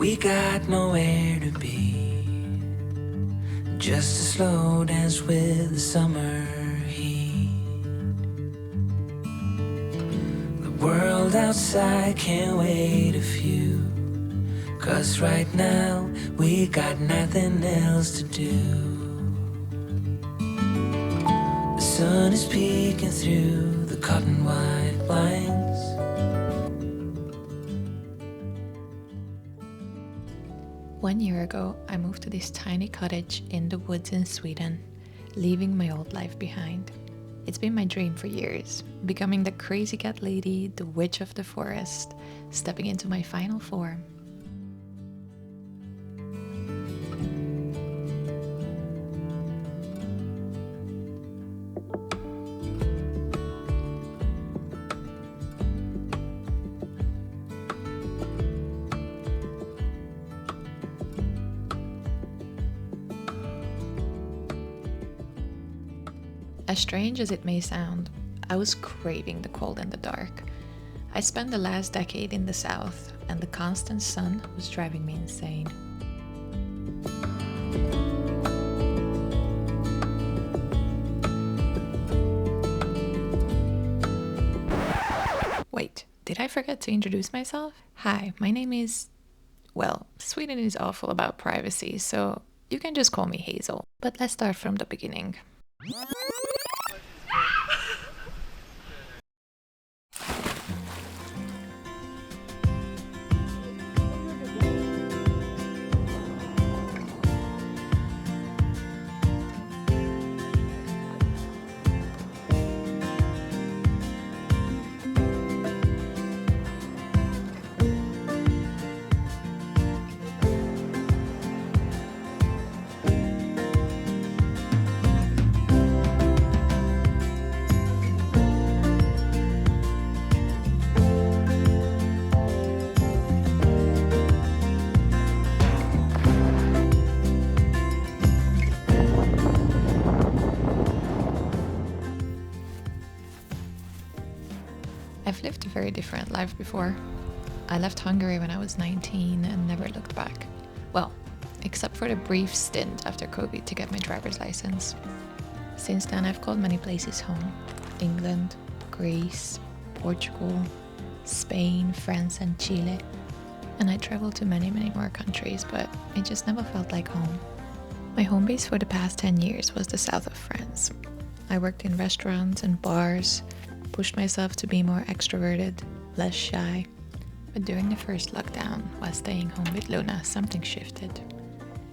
We got nowhere to be, just a slow dance with the summer heat. The world outside can't wait a few, 'cause right now we got nothing else to do. The sun is peeking through the cotton white blinds. One year ago, I moved to this tiny cottage in the woods in Sweden, leaving my old life behind. It's been my dream for years, becoming the crazy cat lady, the witch of the forest, stepping into my final form. As strange as it may sound, I was craving the cold and the dark. I spent the last decade in the south, and the constant sun was driving me insane. Wait, did I forget to introduce myself? Hi, my name is... Well, Sweden is awful about privacy, so you can just call me Hazel. But let's start from the beginning. I've lived a very different life before. I left Hungary when I was 19 and never looked back. Well, except for the brief stint after COVID to get my driver's license. Since then, I've called many places home. England, Greece, Portugal, Spain, France and Chile. And I traveled to many more countries, but it just never felt like home. My home base for the past 10 years was the south of France. I worked in restaurants and bars, pushed myself to be more extroverted, less shy. But during the first lockdown, while staying home with Luna, something shifted.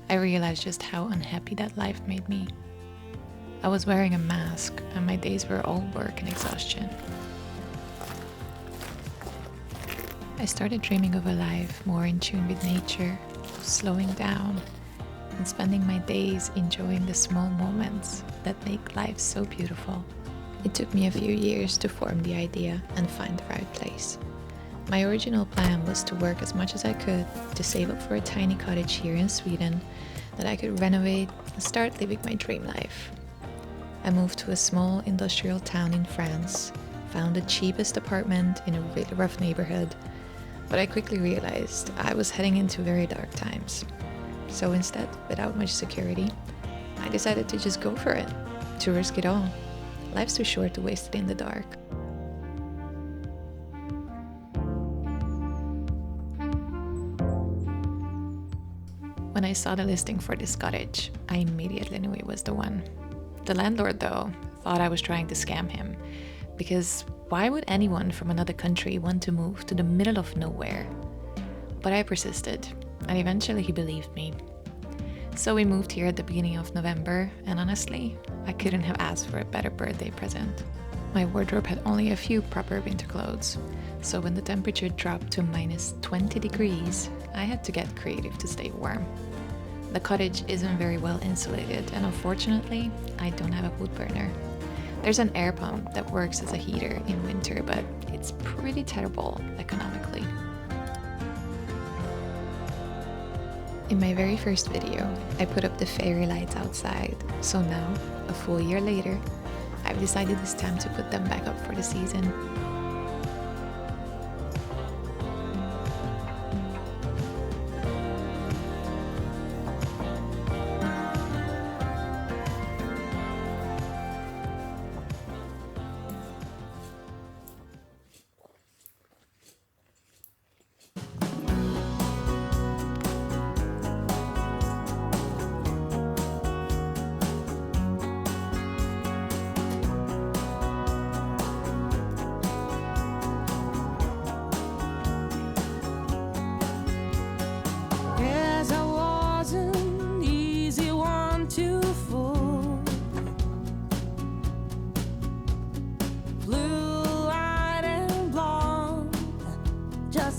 I realized just how unhappy that life made me. I was wearing a mask, and my days were all work and exhaustion. I started dreaming of a life more in tune with nature, slowing down, and spending my days enjoying the small moments that make life so beautiful. It took me a few years to form the idea and find the right place. My original plan was to work as much as I could to save up for a tiny cottage here in Sweden that I could renovate and start living my dream life. I moved to a small industrial town in France, found the cheapest apartment in a really rough neighborhood, but I quickly realized I was heading into very dark times. So instead, without much security, I decided to just go for it, to risk it all. Life's too short to waste it in the dark. When I saw the listing for this cottage, I immediately knew it was the one. The landlord, though, thought I was trying to scam him, because why would anyone from another country want to move to the middle of nowhere? But I persisted, and eventually he believed me. So we moved here at the beginning of November, and honestly, I couldn't have asked for a better birthday present. My wardrobe had only a few proper winter clothes, so when the temperature dropped to minus 20 degrees, I had to get creative to stay warm. The cottage isn't very well insulated, and unfortunately, I don't have a wood burner. There's an air pump that works as a heater in winter, but it's pretty terrible economically. In my very first video, I put up the fairy lights outside, so now, a full year later, I've decided it's time to put them back up for the season.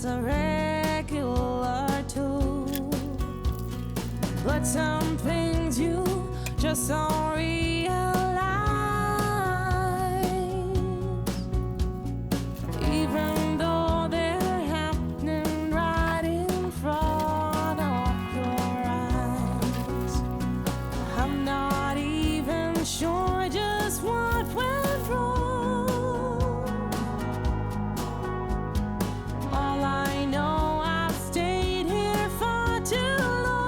just a regular tool. But some things you just don't realize, even though they're happening right in front of your eyes. I'm not even sure just what went wrong. All I know, I've stayed here for too long.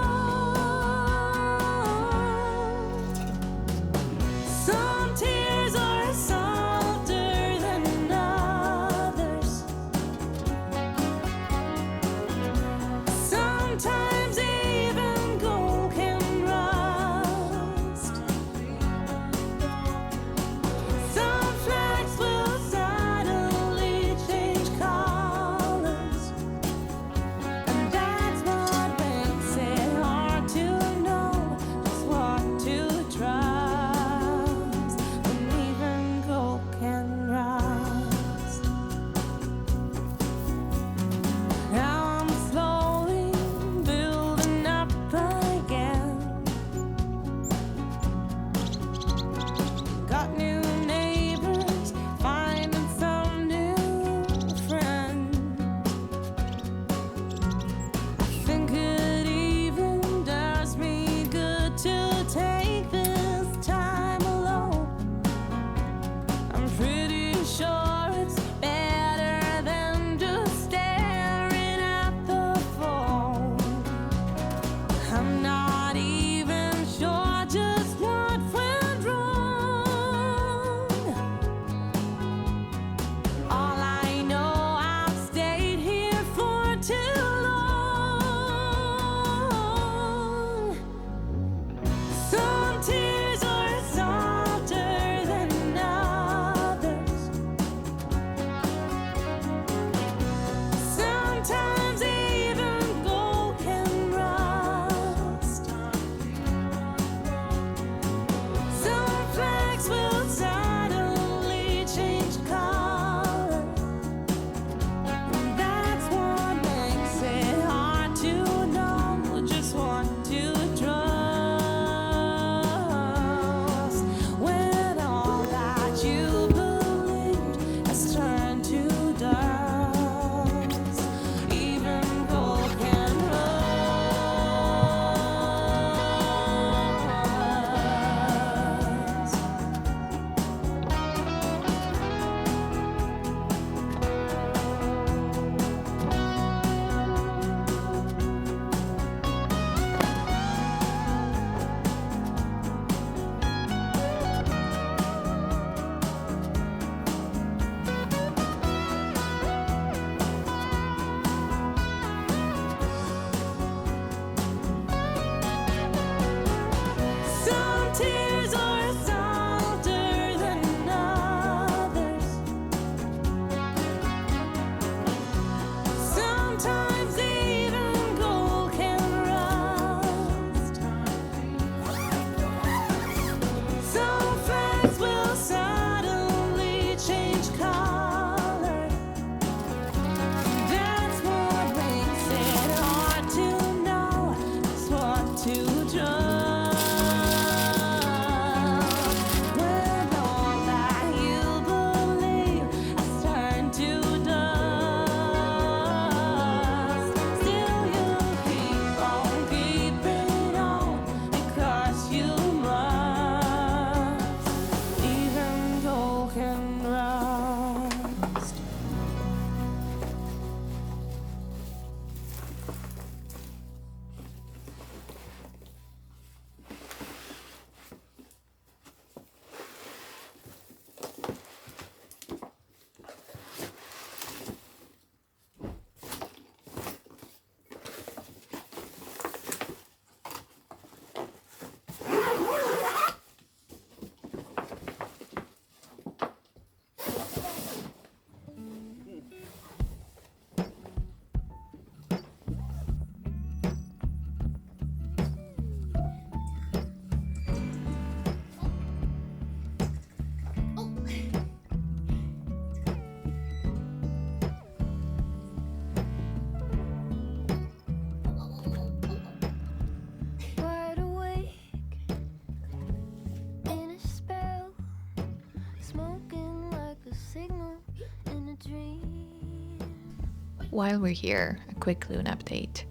While we're here, a quick Luna update.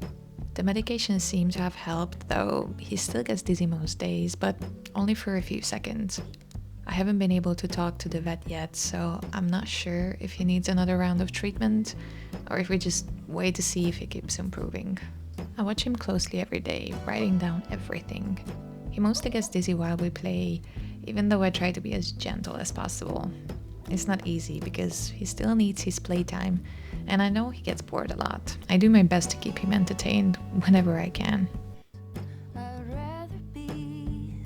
The medication seems to have helped, though he still gets dizzy most days, but only for a few seconds. I haven't been able to talk to the vet yet, so I'm not sure if he needs another round of treatment or if we just wait to see if he keeps improving. I watch him closely every day, writing down everything. He mostly gets dizzy while we play, even though I try to be as gentle as possible. It's not easy because he still needs his playtime, and I know he gets bored a lot. I do my best to keep him entertained whenever I can. I'd rather be,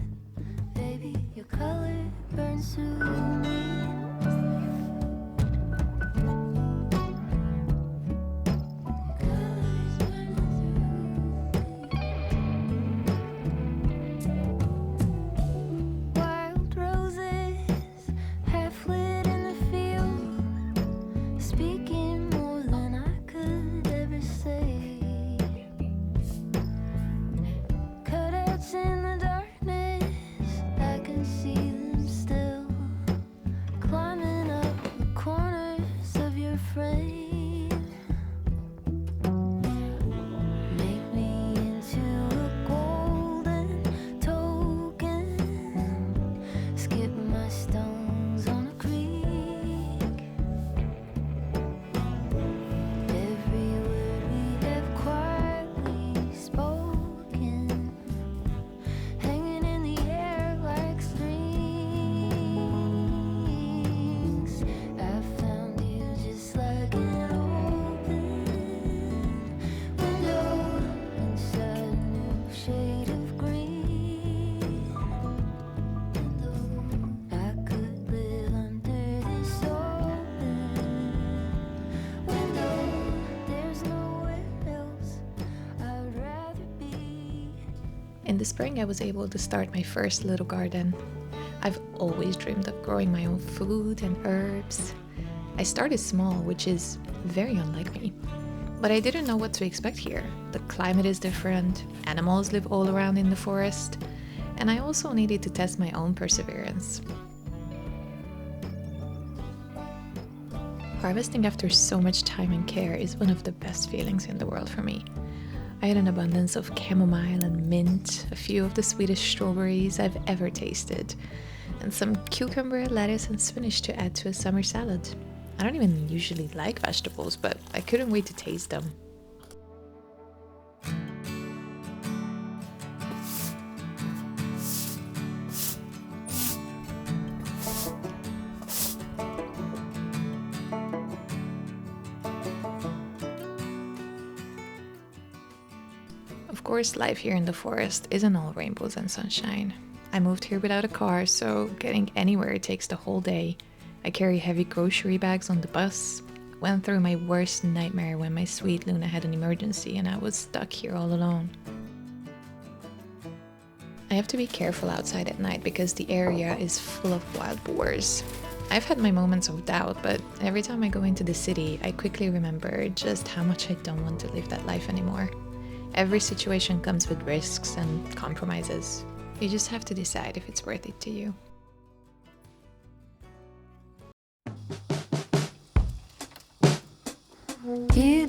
baby, your color burns through me. Colors burn through me. Wild roses, half lit in the field, speaking more than I could ever say. Cutouts in the darkness, I can see them still, climbing up the corners of your frame. Make me into a golden token, skip my stones on a creek. Every word we have quietly spoken, hanging in the air like strings. I found you just like an open window inside a new shade of green. I could live under this open window. There's nowhere else I'd rather be. In the spring, I was able to start my first little garden. I've always dreamed of growing my own food and herbs. I started small, which is very unlike me. But I didn't know what to expect here. The climate is different, animals live all around in the forest, and I also needed to test my own perseverance. Harvesting after so much time and care is one of the best feelings in the world for me. I had an abundance of chamomile and mint, a few of the sweetest strawberries I've ever tasted, and some cucumber, lettuce, and spinach to add to a summer salad. I don't even usually like vegetables, but I couldn't wait to taste them. Of course, life here in the forest isn't all rainbows and sunshine. I moved here without a car, so getting anywhere takes the whole day. I carry heavy grocery bags on the bus. Went through my worst nightmare when my sweet Luna had an emergency and I was stuck here all alone. I have to be careful outside at night because the area is full of wild boars. I've had my moments of doubt, but every time I go into the city, I quickly remember just how much I don't want to live that life anymore. Every situation comes with risks and compromises. You just have to decide if it's worth it to you. You